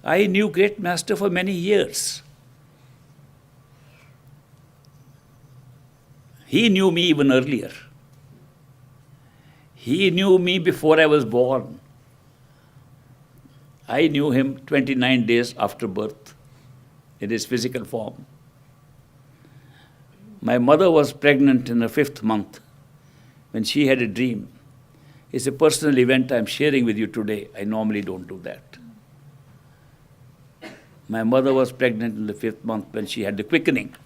I knew Great Master for many years. He knew me even earlier. He knew me before I was born. I knew him 29 days after birth in his physical form. My mother was pregnant in her 5th month when she had a dream. It's a personal event I'm sharing with you today. I normally don't do that. My mother was pregnant in the 5th month when she had the quickening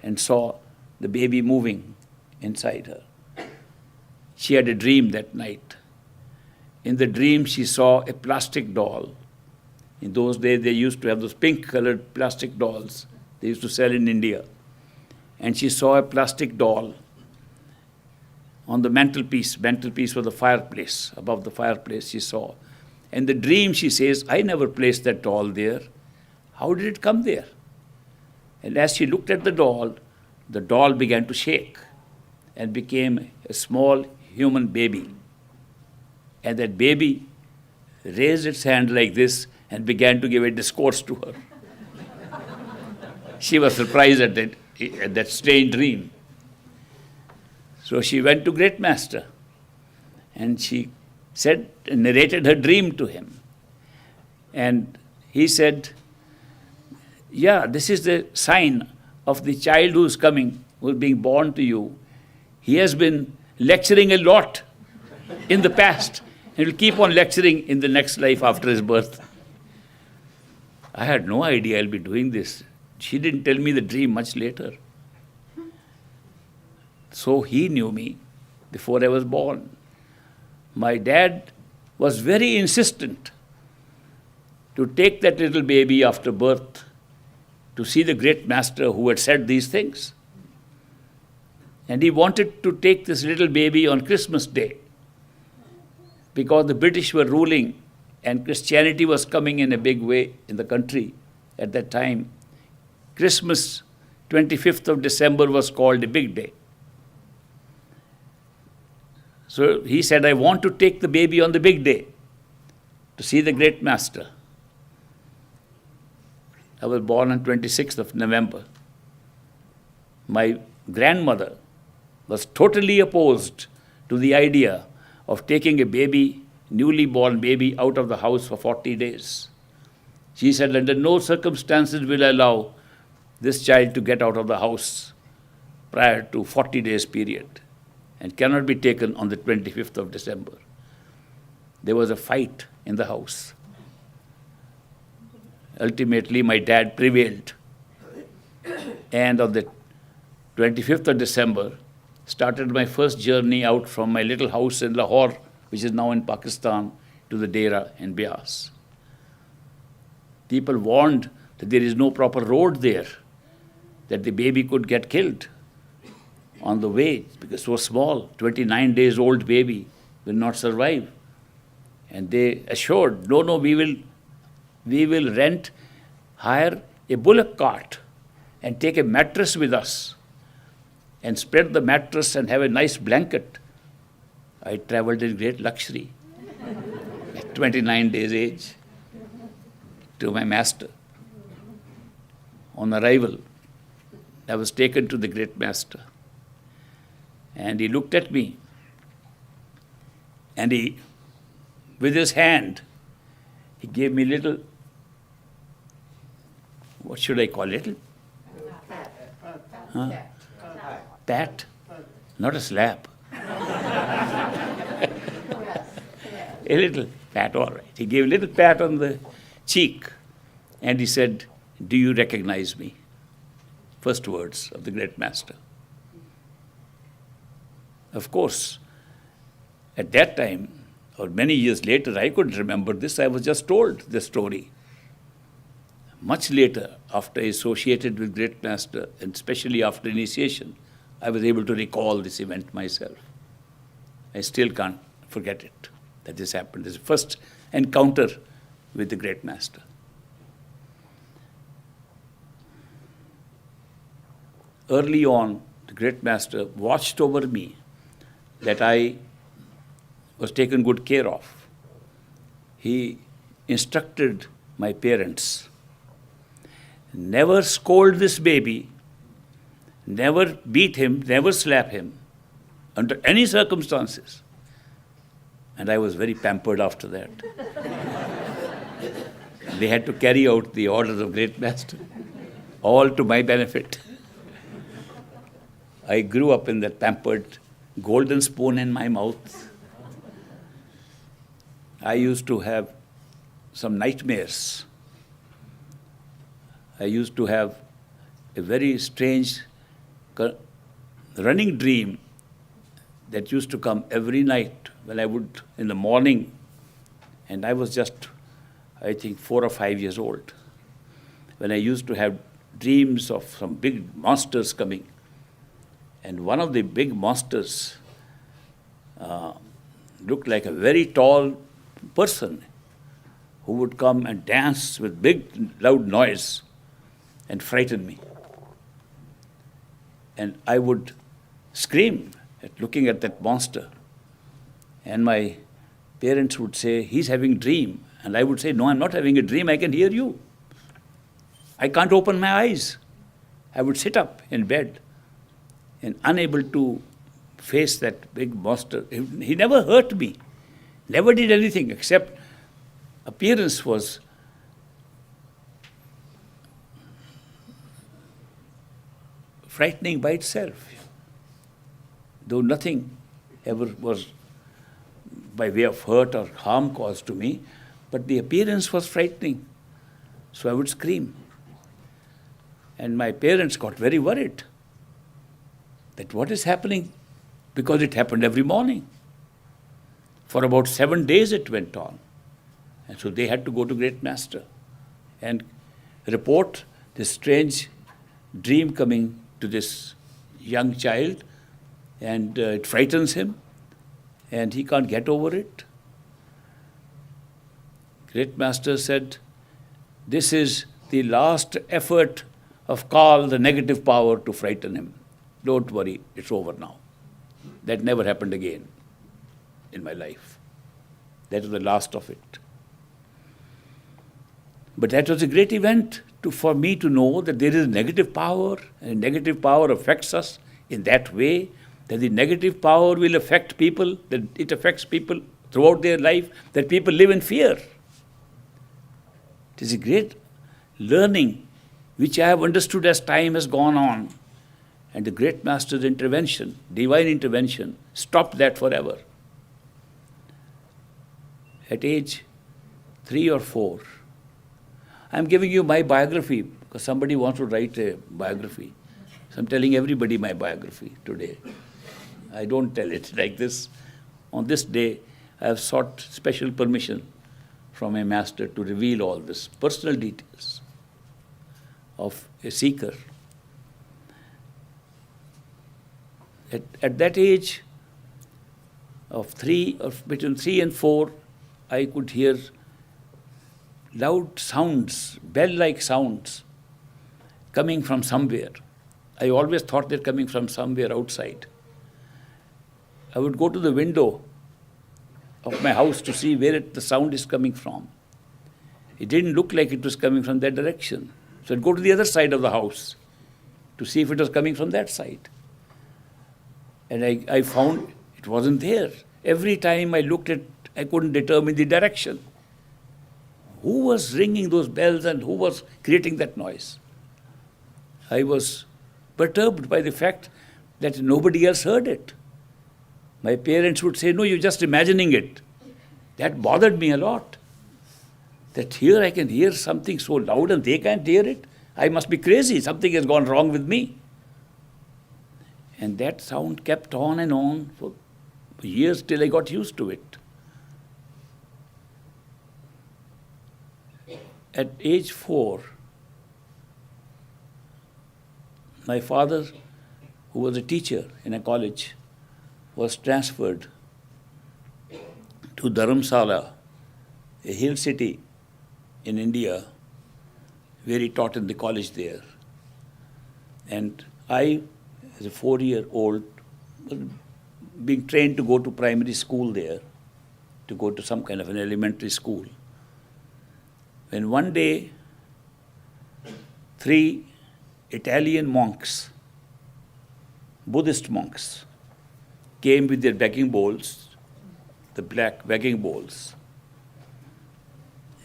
and saw the baby moving inside her. She had a dream that night. In the dream, she saw a plastic doll. In those days, they used to have those pink-colored plastic dolls they used to sell in India. And she saw a plastic doll on the mantelpiece was the fireplace. Above the fireplace, she saw. In the dream, she says, I never placed that doll there. How did it come there? And as she looked at the doll began to shake and became a small human baby. And that baby raised its hand like this and began to give a discourse to her. She was surprised at that strange dream. So she went to Great Master and she narrated her dream to him. And he said, yeah, this is the sign of the child who is coming, who is being born to you. He has been lecturing a lot in the past and will keep on lecturing in the next life after his birth. I had no idea I'll be doing this. She didn't tell me the dream much later. So he knew me before I was born. My dad was very insistent to take that little baby after birth to see the Great Master who had said these things. And he wanted to take this little baby on Christmas Day because the British were ruling and Christianity was coming in a big way in the country at that time. Christmas, 25th of December, was called a big day. So he said, I want to take the baby on the big day to see the Great Master. I was born on 26th of November. My grandmother was totally opposed to the idea of taking a baby, newly born baby, out of the house for 40 days. She said, under no circumstances will I allow this child to get out of the house prior to 40 days period and cannot be taken on the 25th of December. There was a fight in the house. Ultimately, my dad prevailed. And on the 25th of December, started my first journey out from my little house in Lahore, which is now in Pakistan, to the Dera in Bias. People warned that there is no proper road there, that the baby could get killed on the way because so small, 29 days old baby will not survive. And they assured, no, we will hire a bullock cart and take a mattress with us and spread the mattress and have a nice blanket. I traveled in great luxury at 29 days age to my master. On arrival, I was taken to the Great Master. And he looked at me and with his hand, he gave me little, what should I call it? Huh? Pat? Not a slap. A little pat, all right. He gave a little pat on the cheek and he said, do you recognize me? First words of the Great Master. Of course, at that time, or many years later, I couldn't remember this. I was just told this story. Much later, after I associated with Great Master, and especially after initiation, I was able to recall this event myself. I still can't forget it, that this happened. This is the first encounter with the Great Master. Early on, the Great Master watched over me that I was taken good care of. He instructed my parents, never scold this baby, never beat him, never slap him, under any circumstances. And I was very pampered after that. They had to carry out the orders of Great Master, all to my benefit. I grew up in that pampered, golden spoon in my mouth. I used to have some nightmares. I used to have a very strange running dream that used to come every night when I would, in the morning, and I was just, I think, 4 or 5 years old, when I used to have dreams of some big monsters coming. And one of the big monsters looked like a very tall person who would come and dance with big, loud noise and frighten me. And I would scream at looking at that monster. And my parents would say, he's having a dream. And I would say, no, I'm not having a dream, I can hear you. I can't open my eyes. I would sit up in bed and unable to face that big monster. He never hurt me, never did anything except appearance was frightening by itself, though nothing ever was by way of hurt or harm caused to me, but the appearance was frightening. So I would scream. And my parents got very worried that what is happening, because it happened every morning. For about 7 days it went on. And so they had to go to Great Master and report this strange dream coming to this young child, and it frightens him, and he can't get over it. Great Master said, this is the last effort of Kal, the negative power, to frighten him. Don't worry, it's over now. That never happened again in my life. That was the last of it. But that was a great event for me to know that there is a negative power, and negative power affects us in that way, that the negative power will affect people, that it affects people throughout their life, that people live in fear. It is a great learning which I have understood as time has gone on. And the Great Master's intervention, divine intervention, stopped that forever. At age 3 or 4, I'm giving you my biography because somebody wants to write a biography. So I'm telling everybody my biography today. I don't tell it like this. On this day, I have sought special permission from a master to reveal all this personal details of a seeker. At that age of 3, or between 3 and 4, I could hear loud sounds, bell-like sounds, coming from somewhere. I always thought they're coming from somewhere outside. I would go to the window of my house to see where the sound is coming from. It didn't look like it was coming from that direction. So I'd go to the other side of the house to see if it was coming from that side. And I found it wasn't there. Every time I looked at, I couldn't determine the direction. Who was ringing those bells and who was creating that noise? I was perturbed by the fact that nobody else heard it. My parents would say, no, you're just imagining it. That bothered me a lot. That here I can hear something so loud and they can't hear it. I must be crazy. Something has gone wrong with me. And that sound kept on for years till I got used to it. At age 4, my father, who was a teacher in a college, was transferred to Dharamsala, a hill city in India, where he taught in the college there. And I, as a 4-year-old, was being trained to go to primary school there, to go to some kind of an elementary school. when one day 3 Italian monks, Buddhist monks, came with their begging bowls, the black begging bowls,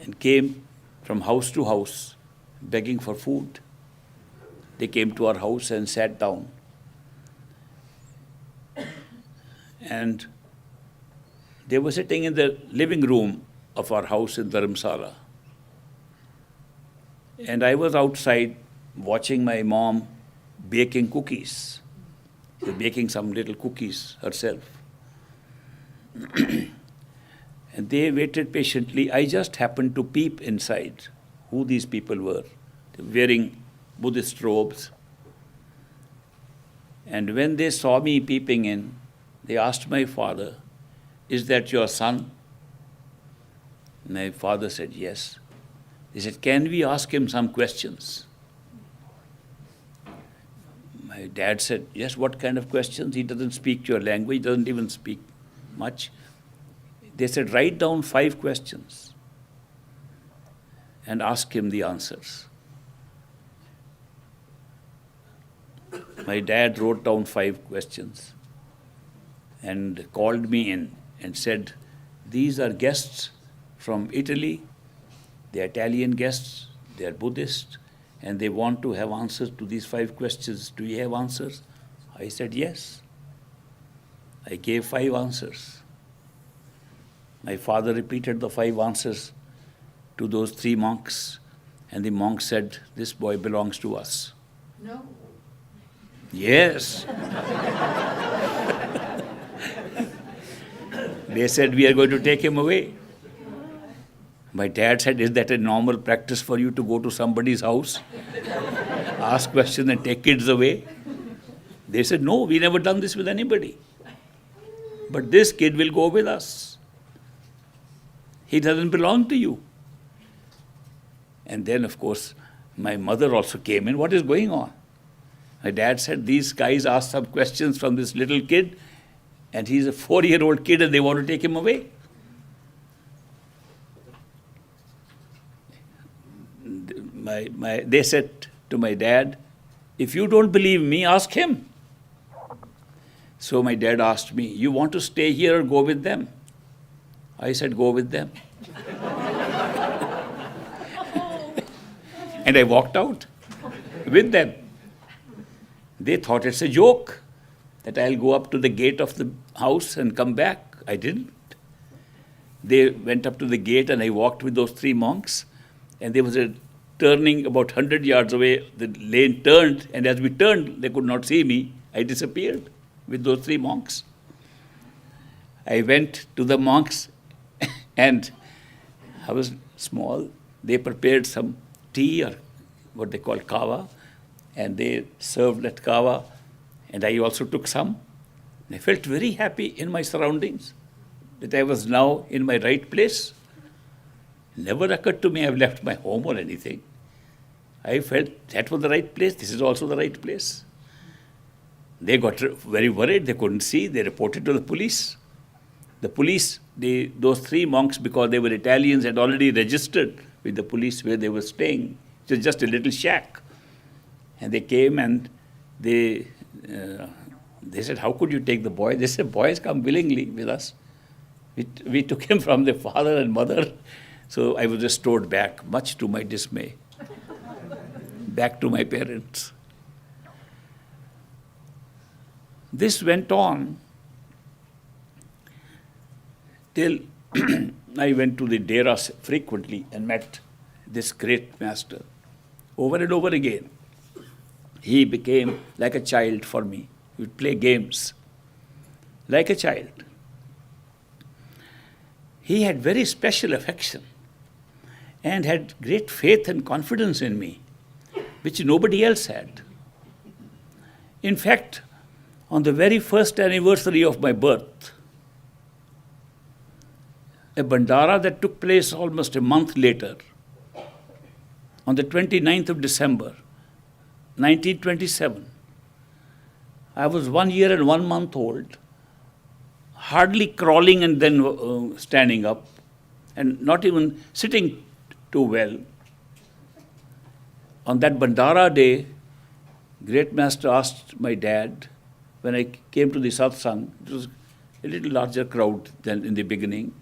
and came from house to house begging for food. They came to our house and sat down. And they were sitting in the living room of our house in Dharamsala. And I was outside watching my mom baking cookies. She was baking some little cookies herself. And they waited patiently. I just happened to peep inside who these people were. They were wearing Buddhist robes. And when they saw me peeping in, they asked my father, "Is that your son?" My father said, "Yes." They said, "Can we ask him some questions?" My dad said, "Yes, what kind of questions? He doesn't speak your language, doesn't even speak much." They said, "Write down 5 questions and ask him the answers." My dad wrote down 5 questions and called me in and said, "These are guests from Italy. They are Italian guests, they are Buddhist, and they want to have answers to these 5 questions. Do you have answers?" I said, "Yes." I gave 5 answers. My father repeated the 5 answers to those 3 monks, and the monks said, "This boy belongs to us." No. Yes. They said, "We are going to take him away." My dad said, "Is that a normal practice for you to go to somebody's house, ask questions and take kids away?" They said, "No, we never done this with anybody. But this kid will go with us. He doesn't belong to you." And then, of course, my mother also came in. "What is going on?" My dad said, "These guys asked some questions from this little kid, and he's a 4-year-old kid and they want to take him away." They said to my dad, "If you don't believe me, ask him." So my dad asked me, "You want to stay here or go with them?" I said, "Go with them." And I walked out with them. They thought it's a joke, that I'll go up to the gate of the house and come back. I didn't. They went up to the gate and I walked with those 3 monks, and there was a turning about 100 yards away. The lane turned, and as we turned, they could not see me. I disappeared with those 3 monks. I went to the monks, and I was small. They prepared some tea, or what they call kava, and they served that kava, and I also took some. And I felt very happy in my surroundings, that I was now in my right place. Never occurred to me I've left my home or anything. I felt that was the right place, this is also the right place. They got very worried, they couldn't see, they reported to the police. The police, those 3 monks, because they were Italians, had already registered with the police where they were staying. It was just a little shack. And they came and they said, "How could you take the boy?" They said, "Boys come willingly with us." We took him from the father and mother. So I was restored back, much to my dismay, back to my parents. This went on till I went to the Deras frequently and met this great master over and over again. He became like a child for me. He would play games like a child. He had very special affection and had great faith and confidence in me, which nobody else had. In fact, on the very first anniversary of my birth, a bandara that took place almost a month later, on the 29th of December, 1927, I was 1 year and 1 month old, hardly crawling and then standing up, and not even sitting too well. On that Bandara day, Great Master asked my dad, when I came to the satsang, it was a little larger crowd than in the beginning.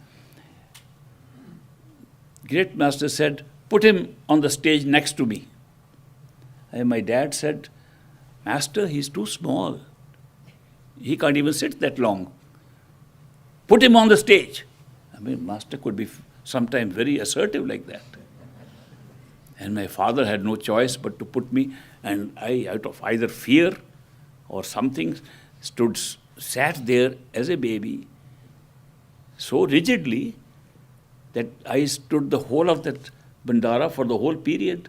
Great Master said, put him on the stage next to me. And my dad said, Master, he's too small. He can't even sit that long. Put him on the stage. I mean, Master could be sometimes very assertive like that. And my father had no choice but to put me, and I, out of either fear or something, sat there as a baby so rigidly that I stood the whole of that Bandara for the whole period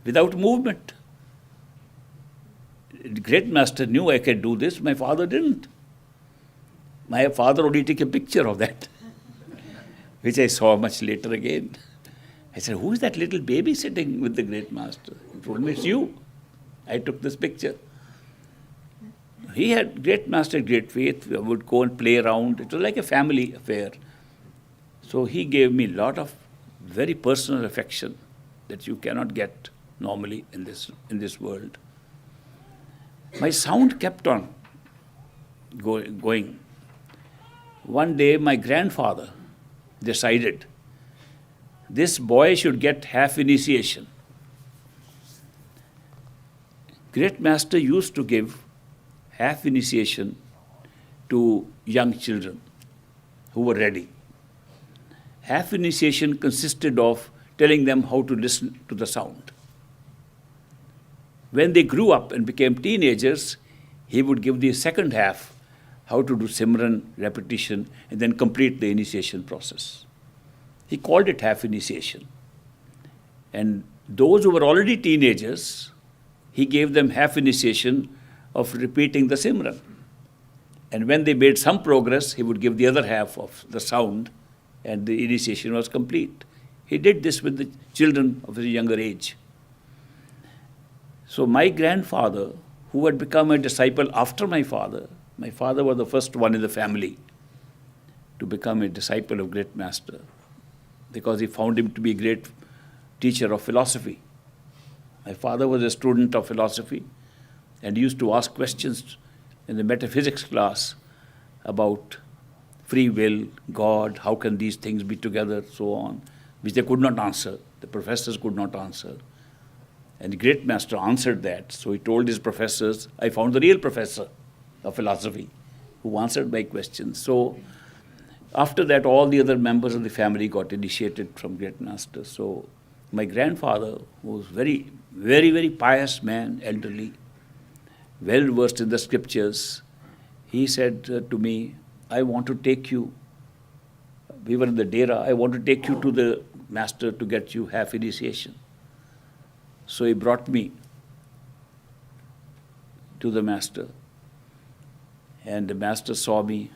without movement. The Great Master knew I could do this. My father didn't. My father only took a picture of that, which I saw much later again. I said, who is that little baby sitting with the Great Master? He told me, it's you. I took this picture. He had, Great Master had great faith. We would go and play around. It was like a family affair. So he gave me a lot of very personal affection that you cannot get normally in this world. My sound kept on going. One day, my grandfather decided this boy should get half initiation. Great Master used to give half initiation to young children who were ready. Half initiation consisted of telling them how to listen to the sound. When they grew up and became teenagers, he would give the second half, how to do Simran, repetition, and then complete the initiation process. He called it half initiation. And those who were already teenagers, he gave them half initiation of repeating the Simran. And when they made some progress, he would give the other half of the sound, and the initiation was complete. He did this with the children of a younger age. So my grandfather, who had become a disciple after my father was the first one in the family to become a disciple of Great Master, because he found him to be a great teacher of philosophy. My father was a student of philosophy and used to ask questions in the metaphysics class about free will, God, how can these things be together, so on, which they could not answer. The professors could not answer. And the Great Master answered that. So he told his professors, I found the real professor of philosophy who answered my questions. So after that, all the other members of the family got initiated from Great Master. So my grandfather, who was very, very, very pious man, elderly, well versed in the scriptures, he said to me, I want to take you, we were in the Dera, I want to take you to the Master to get you half initiation. So he brought me to the Master, and the Master saw me,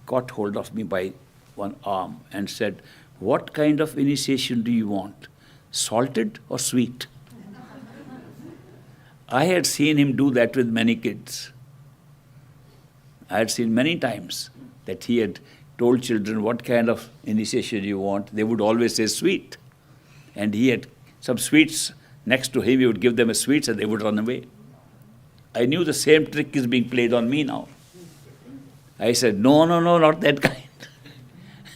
caught hold of me by one arm and said, what kind of initiation do you want, salted or sweet? I had seen him do that with many kids. I had seen many times that he had told children what kind of initiation you want. They would always say sweet. And he had some sweets next to him. He would give them a sweets and they would run away. I knew the same trick is being played on me now. I said, no, not that kind.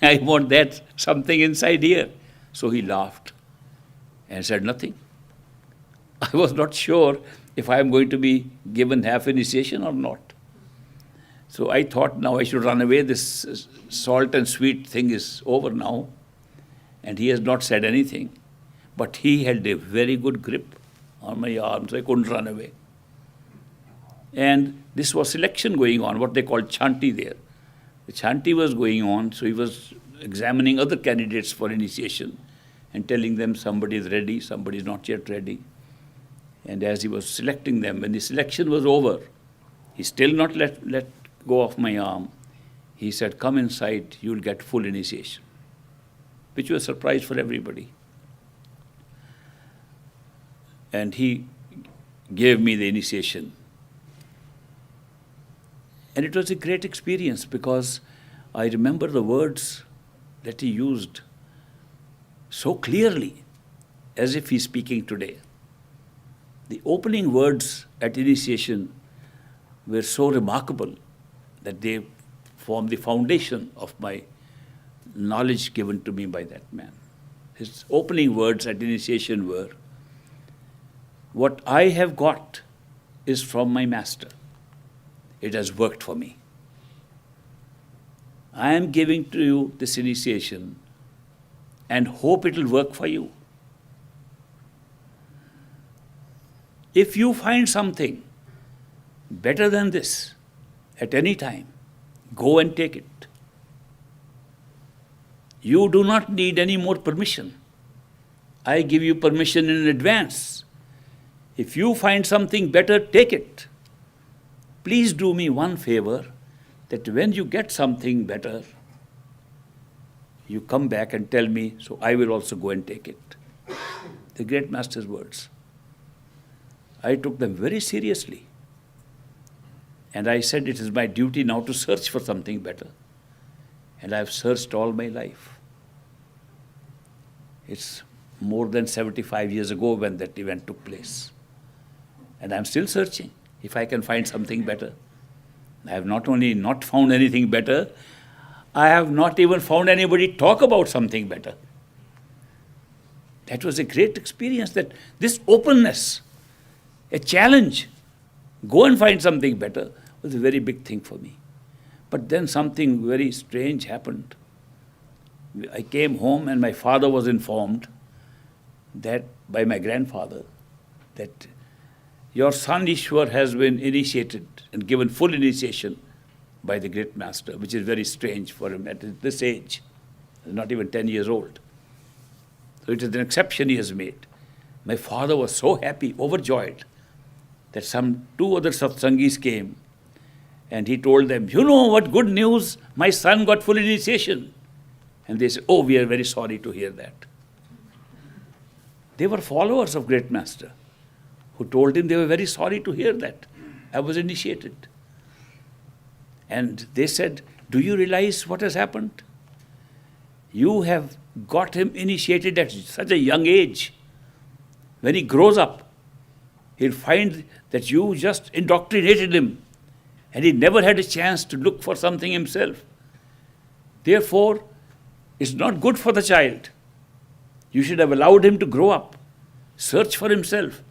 I want that, something inside here. So he laughed and said nothing. I was not sure if I am going to be given half initiation or not. So I thought now I should run away. This salt and sweet thing is over now. And he has not said anything. But he held a very good grip on my arm, so I couldn't run away. And this was selection going on, what they call chanti there. The chanti was going on, so he was examining other candidates for initiation and telling them somebody is ready, somebody is not yet ready. And as he was selecting them, when the selection was over, he still not let go of my arm. He said, come inside, you'll get full initiation, which was a surprise for everybody. And he gave me the initiation. And it was a great experience because I remember the words that he used so clearly. as if he's speaking today. The opening words at initiation were so remarkable that they form the foundation of my knowledge given to me by that man. His opening words at initiation were, "What I have got is from my master. It has worked for me. I am giving to you this initiation and hope it will work for you. If you find something better than this at any time, go and take it. You do not need any more permission. I give you permission in advance. If you find something better, take it. Please do me one favor, that when you get something better, you come back and tell me, so I will also go and take it." The great master's words. I took them very seriously. And I said, it is my duty now to search for something better. And I've searched all my life. It's more than 75 years ago when that event took place. And I'm still searching if I can find something better. I have not only not found anything better, I have not even found anybody talk about something better. That was a great experience, that this openness, a challenge, go and find something better, was a very big thing for me. But then something very strange happened. I came home and my father was informed that by my grandfather that your son Ishwar has been initiated and given full initiation by the great master, which is very strange for him at this age. He's not even 10 years old. So it is an exception he has made. My father was so happy, overjoyed, that some 2 other satsangis came and he told them, "You know what good news, my son got full initiation." And they said, "Oh, we are very sorry to hear that." They were followers of great master who told him they were very sorry to hear that I was initiated. And they said, "Do you realize what has happened? You have got him initiated at such a young age. When he grows up, he'll find that you just indoctrinated him and he never had a chance to look for something himself. Therefore, it's not good for the child. You should have allowed him to grow up, search for himself,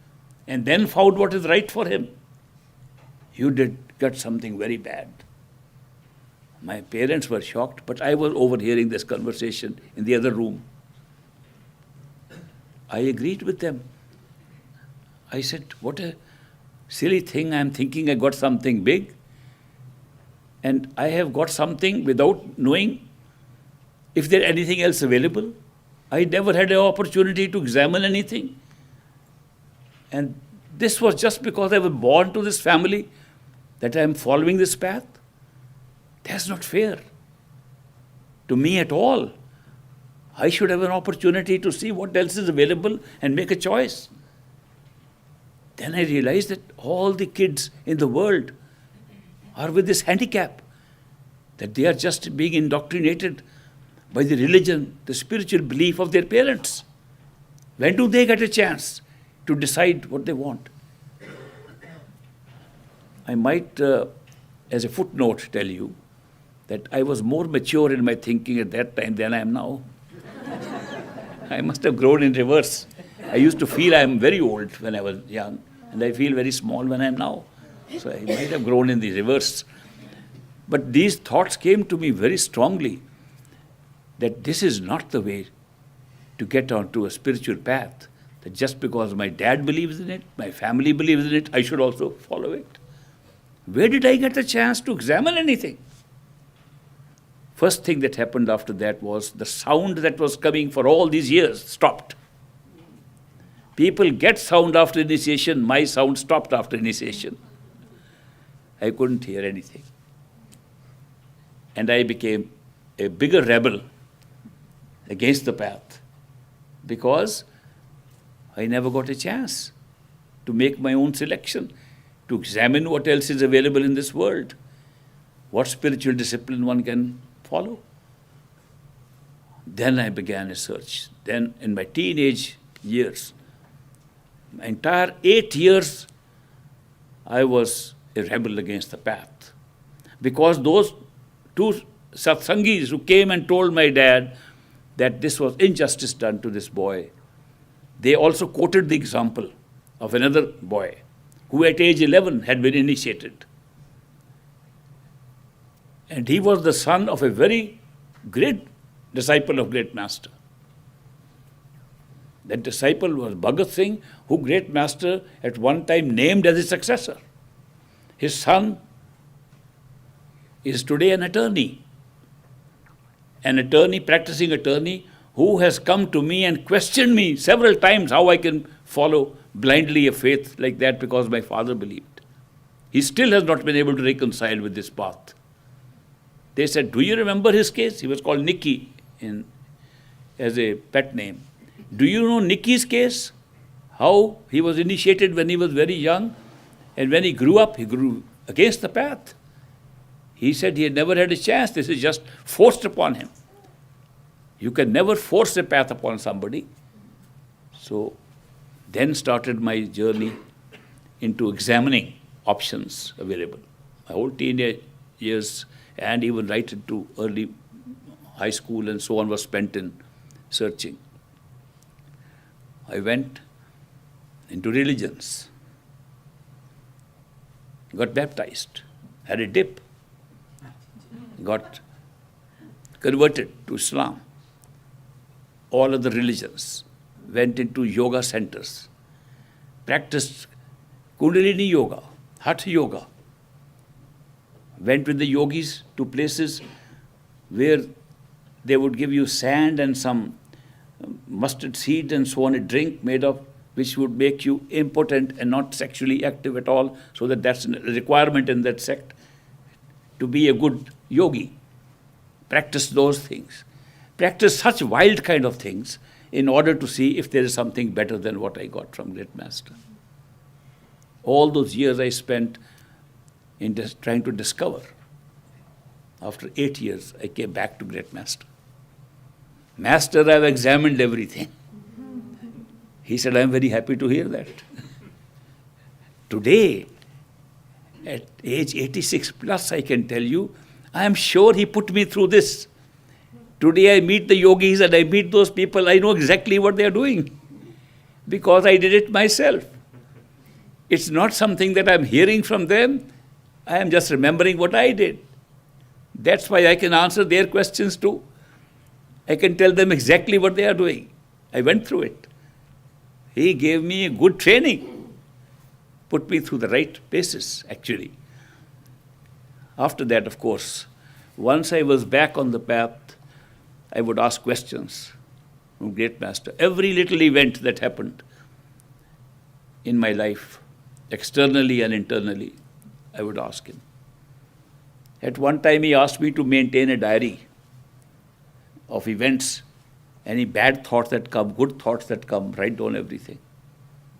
and then found what is right for him. You did get something very bad." My parents were shocked, but I was overhearing this conversation in the other room. I agreed with them. I said, what a silly thing, I'm thinking I got something big, and I have got something without knowing if there's anything else available. I never had an opportunity to examine anything. And this was just because I was born to this family that I am following this path. That's not fair to me at all. I should have an opportunity to see what else is available and make a choice. Then I realized that all the kids in the world are with this handicap, that they are just being indoctrinated by the religion, the spiritual belief of their parents. When do they get a chance to decide what they want? I might, as a footnote, tell you that I was more mature in my thinking at that time than I am now. I must have grown in reverse. I used to feel I am very old when I was young, and I feel very small when I am now. So I might have grown in the reverse. But these thoughts came to me very strongly, that this is not the way to get onto a spiritual path, that just because my dad believes in it, my family believes in it, I should also follow it. Where did I get a chance to examine anything? First thing that happened after that was the sound that was coming for all these years stopped. People get sound after initiation, my sound stopped after initiation. I couldn't hear anything. And I became a bigger rebel against the path because I never got a chance to make my own selection, to examine what else is available in this world, what spiritual discipline one can follow. Then I began a search. Then in my teenage years. My entire 8 years, I was a rebel against the path. Because those two satsangis who came and told my dad that this was injustice done to this boy, they also quoted the example of another boy who at age 11 had been initiated. And he was the son of a very great disciple of great master. That disciple was Bhagat Singh, who great master at one time named as his successor. His son is today an attorney, practicing attorney, who has come to me and questioned me several times how I can follow blindly a faith like that because my father believed. He still has not been able to reconcile with this path. They said, do you remember his case? He was called Nicky as a pet name. Do you know Nicky's case? How he was initiated when he was very young, and when he grew up, he grew against the path. He said he had never had a chance. This is just forced upon him. You can never force a path upon somebody. So then started my journey into examining options available. My whole teenage years and even right into early high school and so on was spent in searching. I went into religions, got baptized, had a dip, got converted to Islam. All other religions, went into yoga centers, practiced Kundalini yoga, Hatha yoga, went with the yogis to places where they would give you sand and some mustard seed and so on, a drink made of which would make you impotent and not sexually active at all, so that's a requirement in that sect to be a good yogi. Practice those things. Practice such wild kind of things in order to see if there is something better than what I got from great master. All those years I spent in trying to discover. After 8 years, I came back to great master. Master, I have examined everything. He said, I am very happy to hear that. Today, at age 86 plus, I can tell you, I am sure he put me through this. Today I meet the yogis and I meet those people, I know exactly what they are doing because I did it myself. It's not something that I'm hearing from them. I am just remembering what I did. That's why I can answer their questions too. I can tell them exactly what they are doing. I went through it. He gave me a good training, put me through the right places, actually. After that, of course, once I was back on the path, I would ask questions from great master. Every little event that happened in my life, externally and internally, I would ask him. At one time, he asked me to maintain a diary of events. Any bad thoughts that come, good thoughts that come, write down everything.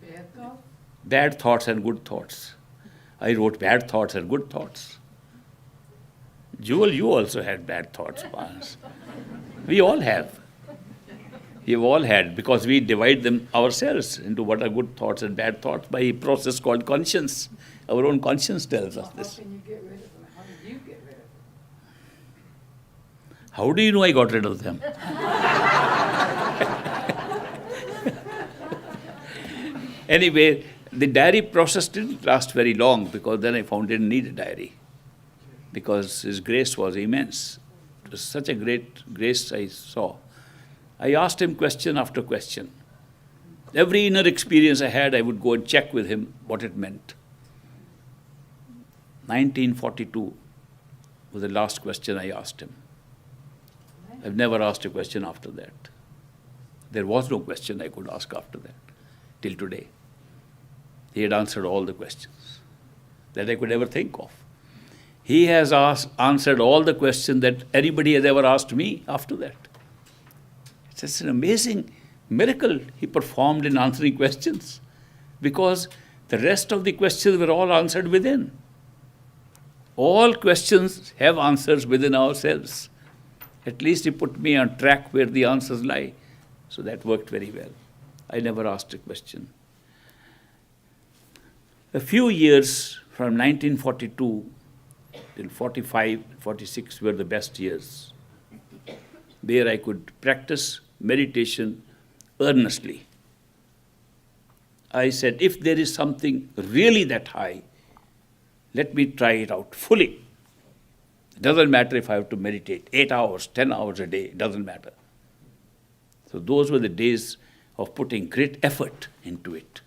Bad thoughts? Bad thoughts and good thoughts. I wrote bad thoughts and good thoughts. Jewel, you also had bad thoughts once. We all have. We've all had, because we divide them ourselves into what are good thoughts and bad thoughts by a process called conscience. Our own conscience tells us this. How can you get rid of them? How did you get rid of them? How do you know I got rid of them? Anyway, the diary process didn't last very long because then I found I didn't need a diary because his grace was immense. It was such a great grace I saw. I asked him question after question. Every inner experience I had, I would go and check with him what it meant. 1942 was the last question I asked him. I've never asked a question after that. There was no question I could ask after that, till today. He had answered all the questions that I could ever think of. He has answered all the questions that anybody has ever asked me after that. It's just an amazing miracle he performed in answering questions, because the rest of the questions were all answered within. All questions have answers within ourselves. At least he put me on track where the answers lie. So that worked very well. I never asked a question. A few years from 1942 till 45, 46 were the best years. There I could practice meditation earnestly. I said, if there is something really that high, let me try it out fully. It doesn't matter if I have to meditate 8 hours, 10 hours a day, it doesn't matter. So those were the days of putting great effort into it.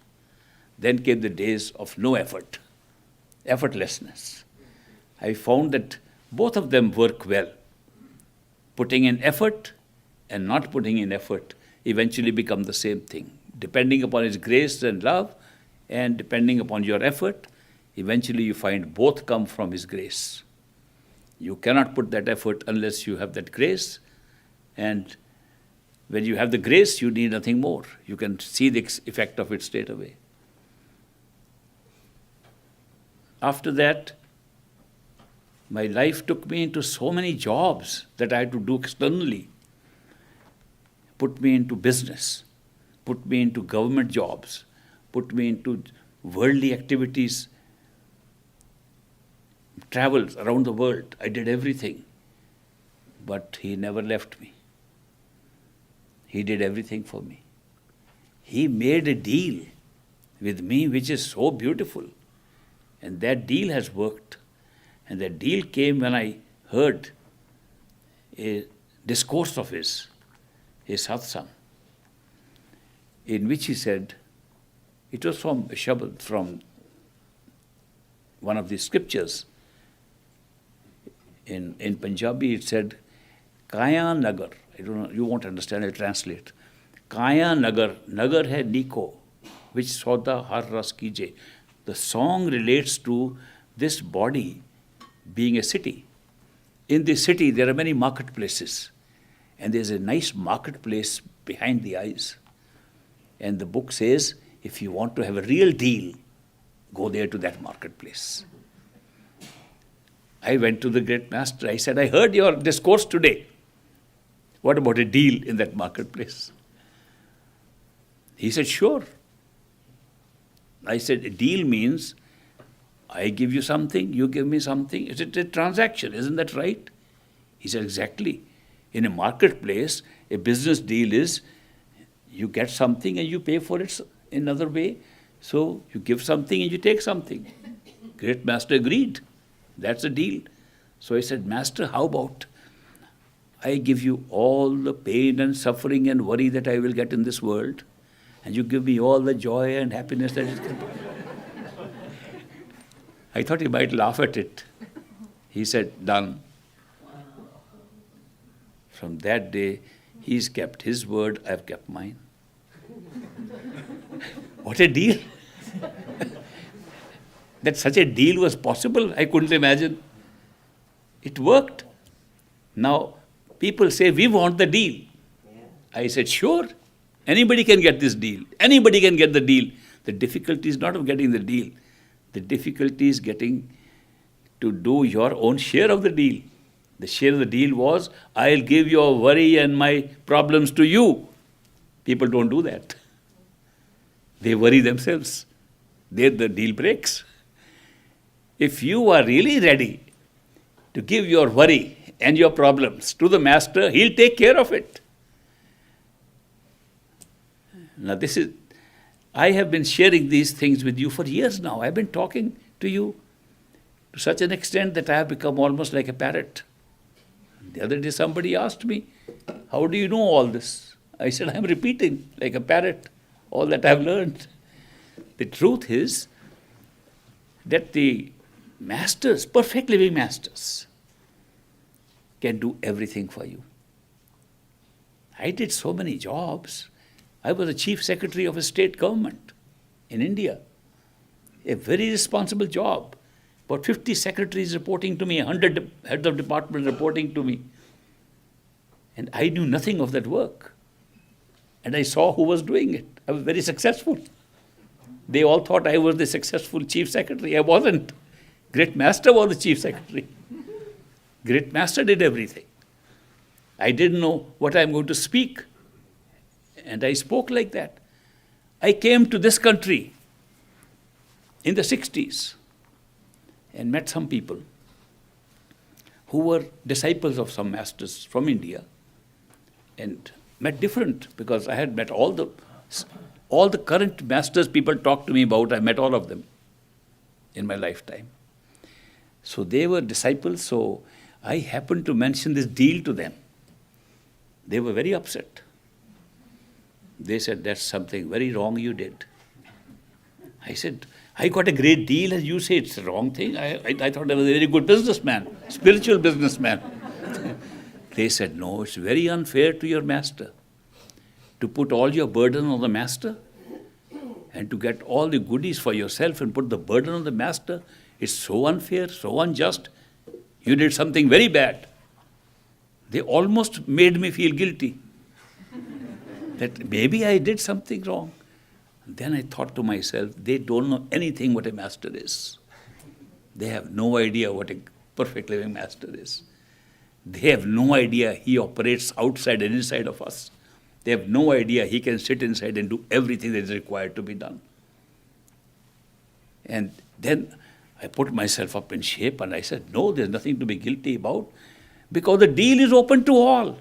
Then came the days of no effort, effortlessness. I found that both of them work well. Putting in effort and not putting in effort eventually become the same thing. Depending upon His grace and love, and depending upon your effort, eventually you find both come from His grace. You cannot put that effort unless you have that grace, and when you have the grace, you need nothing more. You can see the effect of it straight away. After that, my life took me into so many jobs that I had to do externally. Put me into business, put me into government jobs, put me into worldly activities, travels around the world. I did everything. But He never left me. He did everything for me. He made a deal with me which is so beautiful. And that deal has worked. And that deal came when I heard a discourse of his satsang, in which he said, it was from a shabad, from one of the scriptures. In Punjabi it said, Kaya Nagar. I don't know, you won't understand, I'll translate. Kaya Nagar, Nagar hai Niko, which Sauda har ras kije. The song relates to this body being a city. In this city, there are many marketplaces. And there's a nice marketplace behind the eyes. And the book says, if you want to have a real deal, go there to that marketplace. I went to the great master. I said, I heard your discourse today. What about a deal in that marketplace? He said, sure. I said, a deal means I give you something, you give me something. It's a transaction, isn't that right? He said, exactly. In a marketplace, a business deal is you get something and you pay for it in another way. So you give something and you take something. Great master agreed. That's a deal. So I said, Master, how about I give you all the pain and suffering and worry that I will get in this world, and you give me all the joy and happiness that it can. I thought he might laugh at it. He said, done. From that day, he's kept his word, I've kept mine. What a deal. That such a deal was possible, I couldn't imagine. It worked. Now, people say, we want the deal. I said, sure. Anybody can get this deal. Anybody can get the deal. The difficulty is not of getting the deal. The difficulty is getting to do your own share of the deal. The share of the deal was, I'll give your worry and my problems to you. People don't do that. They worry themselves. There the deal breaks. If you are really ready to give your worry and your problems to the master, he'll take care of it. Now I have been sharing these things with you for years now. I've been talking to you to such an extent that I have become almost like a parrot. The other day somebody asked me, how do you know all this? I said, I'm repeating like a parrot all that I've learned. The truth is that the masters, perfect living masters, can do everything for you. I did so many jobs. I was the chief secretary of a state government in India. A very responsible job. About 50 secretaries reporting to me, 100 heads of department reporting to me. And I knew nothing of that work. And I saw who was doing it. I was very successful. They all thought I was the successful chief secretary. I wasn't. Great master was the chief secretary. Great master did everything. I didn't know what I'm going to speak. And I spoke like that. I came to this country in the 60s and met some people who were disciples of some masters from India, and met different, because I had met all the current masters people talk to me about. I met all of them in my lifetime. So they were disciples, so I happened to mention this deal to them. They were very upset. They said, that's something very wrong you did. I said, I got a great deal and you say it's the wrong thing. I thought I was a very good businessman, spiritual businessman. They said, no, it's very unfair to your master to put all your burden on the master and to get all the goodies for yourself and put the burden on the master. It's so unfair, so unjust. You did something very bad. They almost made me feel guilty that maybe I did something wrong. Then I thought to myself, they don't know anything what a master is. They have no idea what a perfect living master is. They have no idea he operates outside and inside of us. They have no idea he can sit inside and do everything that is required to be done. And then I put myself up in shape and I said, no, there's nothing to be guilty about, because the deal is open to all.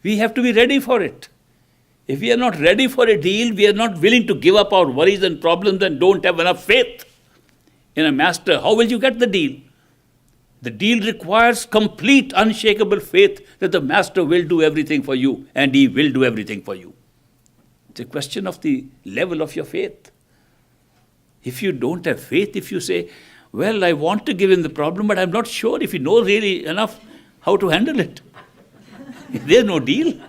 We have to be ready for it. If we are not ready for a deal, we are not willing to give up our worries and problems and don't have enough faith in a master, how will you get the deal? The deal requires complete, unshakable faith that the master will do everything for you, and he will do everything for you. It's a question of the level of your faith. If you don't have faith, if you say, well, I want to give him the problem, but I'm not sure if he knows really enough how to handle it, there's no deal.